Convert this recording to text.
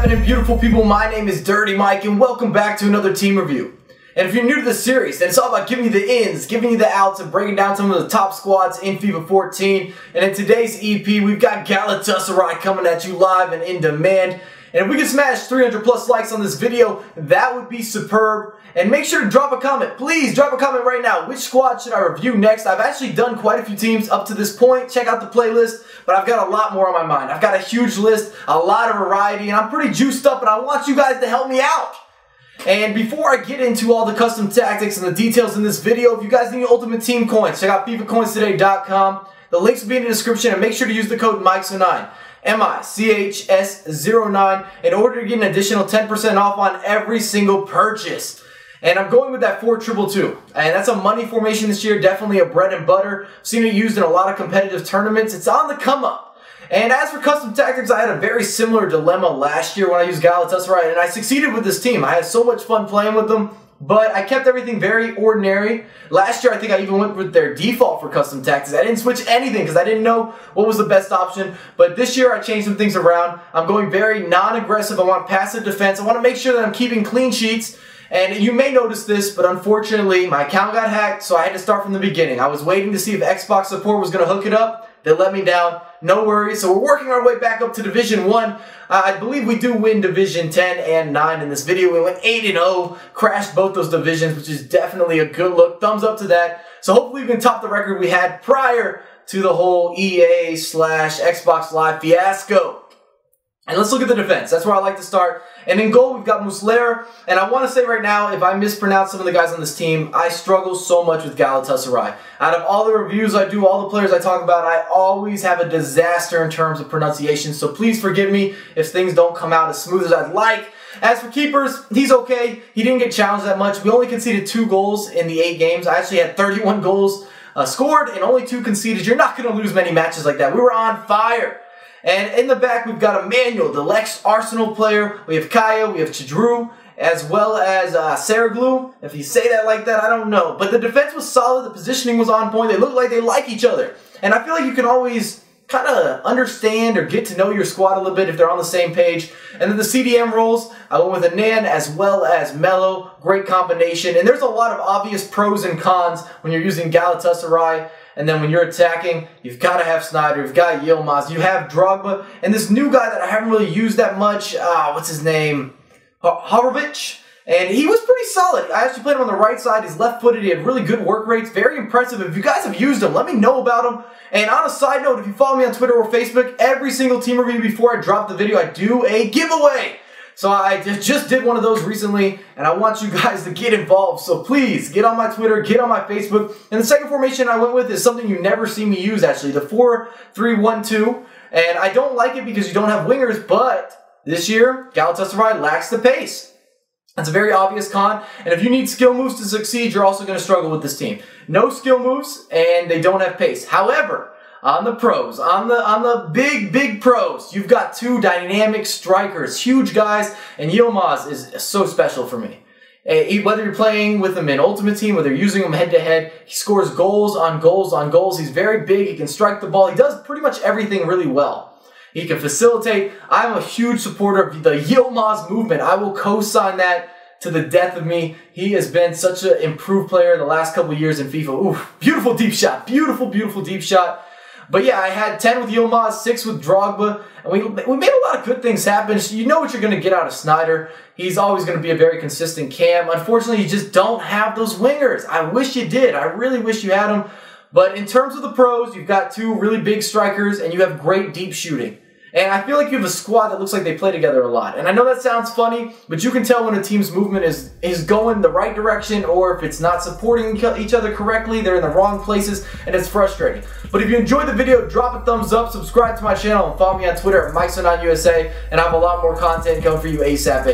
happening, beautiful people? My name is Dirty Mike and welcome back to another team review. And if you're new to this series, then it's all about giving you the ins, giving you the outs, and breaking down some of the top squads in FIFA 14. And in today's EP, we've got Galatasaray coming at you live and in demand. And if we can smash 300 plus likes on this video, that would be superb. And make sure to drop a comment. Please drop a comment right now. Which squad should I review next? I've actually done quite a few teams up to this point. Check out the playlist. But I've got a lot more on my mind. I've got a huge list, a lot of variety, and I'm pretty juiced up, and I want you guys to help me out. And before I get into all the custom tactics and the details in this video, if you guys need Ultimate Team coins, check out FIFACoinstoday.com. The links will be in the description, and make sure to use the code MICHS09. MICHS09 in order to get an additional 10% off on every single purchase. And I'm going with that 4-2-2-2. And that's a money formation this year, definitely a bread and butter. Seen it used in a lot of competitive tournaments. It's on the come up. And as for custom tactics, I had a very similar dilemma last year when I used Galatasaray, and I succeeded with this team. I had so much fun playing with them, but I kept everything very ordinary. Last year, I think I even went with their default for custom tactics. I didn't switch anything because I didn't know what was the best option. But this year, I changed some things around. I'm going very non-aggressive. I want passive defense. I want to make sure that I'm keeping clean sheets. And you may notice this, but unfortunately, my account got hacked, so I had to start from the beginning. I was waiting to see if Xbox support was going to hook it up. They let me down. No worries. So we're working our way back up to Division 1. I believe we do win Division 10 and 9 in this video. We went 8-0, crashed both those divisions, which is definitely a good look. Thumbs up to that. So hopefully we can top the record we had prior to the whole EA/Xbox Live fiasco. And let's look at the defense. That's where I like to start. And in goal, we've got Muslera. And I want to say right now, if I mispronounce some of the guys on this team, I struggle so much with Galatasaray. Out of all the reviews I do, all the players I talk about, I always have a disaster in terms of pronunciation. So please forgive me if things don't come out as smooth as I'd like. As for keepers, he's okay. He didn't get challenged that much. We only conceded 2 goals in the 8 games. I actually had 31 goals scored and only 2 conceded. You're not going to lose many matches like that. We were on fire. And in the back, we've got Emmanuel, the ex-Arsenal player. We have Kaya, we have Chidru, as well as Saraglu. If you say that like that, I don't know. But the defense was solid. The positioning was on point. They looked like they like each other. And I feel like you can always kind of understand or get to know your squad a little bit if they're on the same page. And then the CDM roles, I went with Anan as well as Melo. Great combination. And there's a lot of obvious pros and cons when you're using Galatasaray. And then when you're attacking, you've got to have Snyder, you've got Yilmaz, you have Drogba, and this new guy that I haven't really used that much, what's his name? Horovic. And he was pretty solid. I actually played him on the right side. He's left-footed. He had really good work rates. Very impressive. If you guys have used him, let me know about him. And on a side note, if you follow me on Twitter or Facebook, every single team review before I drop the video, I do a giveaway. So I just did one of those recently, and I want you guys to get involved. So please, get on my Twitter, get on my Facebook. And the second formation I went with is something you never see me use, actually, the 4-3-1-2. And I don't like it because you don't have wingers, but this year, Galatasaray lacks the pace. That's a very obvious con, and if you need skill moves to succeed, you're also going to struggle with this team. No skill moves, and they don't have pace. However, on the pros, on the big pros, you've got 2 dynamic strikers, huge guys, and Yilmaz is so special for me. Whether you're playing with him in Ultimate Team, whether you're using him head-to-head, he scores goals on goals on goals. He's very big, he can strike the ball, he does pretty much everything really well. He can facilitate. I'm a huge supporter of the Yilmaz movement. I will co-sign that to the death of me. He has been such an improved player the last couple of years in FIFA. Ooh, beautiful deep shot. Beautiful, beautiful deep shot. But yeah, I had 10 with Yilmaz, 6 with Drogba, and we made a lot of good things happen. You know what you're going to get out of Snyder. He's always going to be a very consistent cam. Unfortunately, you just don't have those wingers. I wish you did. I really wish you had them. But in terms of the pros, you've got 2 really big strikers, and you have great deep shooting. And I feel like you have a squad that looks like they play together a lot. And I know that sounds funny, but you can tell when a team's movement is going the right direction, or if it's not supporting each other correctly, they're in the wrong places, and it's frustrating. But if you enjoyed the video, drop a thumbs up, subscribe to my channel, and follow me on Twitter at MICHS09USA, and I have a lot more content coming for you ASAP.